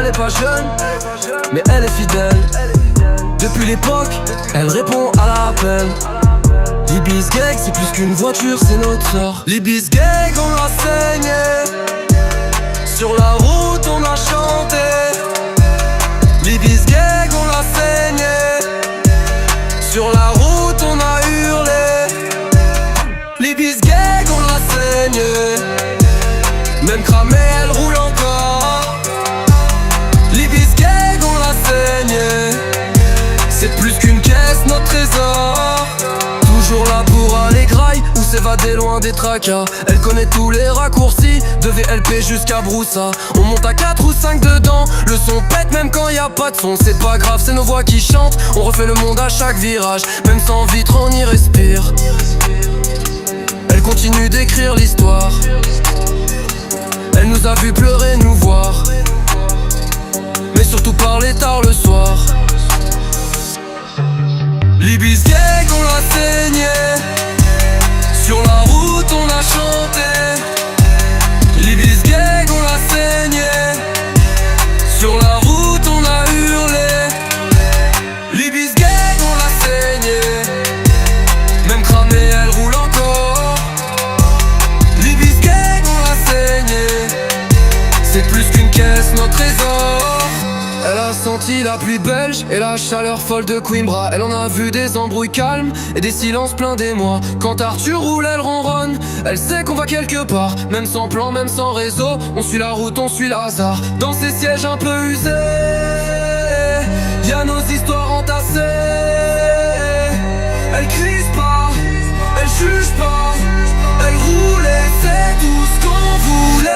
Elle est pas jeune, mais elle est fidèle. Depuis l'époque, elle répond à l'appel. Libis Gang, c'est plus qu'une voiture, c'est notre sort. Libis Gang, on l'a saigné. Sur la route, on a chanté. Libis Gang, on l'a saigné. Sur la route, on a hurlé. Libis Gang, on l'a saigné. Même cramé, elle roule encore. Libis Gang, on l'a saigné. C'est plus qu'une caisse, notre trésor. Toujours là pour aller graille ou s'évader loin des tracas. Elle connaît tous les raccourcis, de VLP jusqu'à Broussa. On monte à 4 ou 5 dedans, le son pète même quand y a pas de son. C'est pas grave, c'est nos voix qui chantent. On refait le monde à chaque virage, même sans vitre on y respire. Elle continue d'écrire l'histoire. Elle nous a vu pleurer, nous voir, mais surtout parler tard le soir. Libis Gang, on l'a saigné. Sur la route, on a chanté. Libis Gang, on l'a saigné. Sur la route, on a hurlé. Libis Gang, on l'a saigné. Même cramée, elle roule encore. Libis Gang, on l'a saigné. C'est plus qu'une caisse, notre trésor. Elle a senti la pluie belge et la chaleur folle de Coimbra. Elle en a vu des embrouilles calmes et des silences pleins d'émoi. Quand Arthur roule, elle ronronne. Elle sait qu'on va quelque part, même sans plan, même sans réseau. On suit la route, on suit le hasard. Dans ces sièges un peu usés, y'a nos histoires entassées. Elle crise pas, elle juge pas. Elle roule et c'est tout ce qu'on voulait.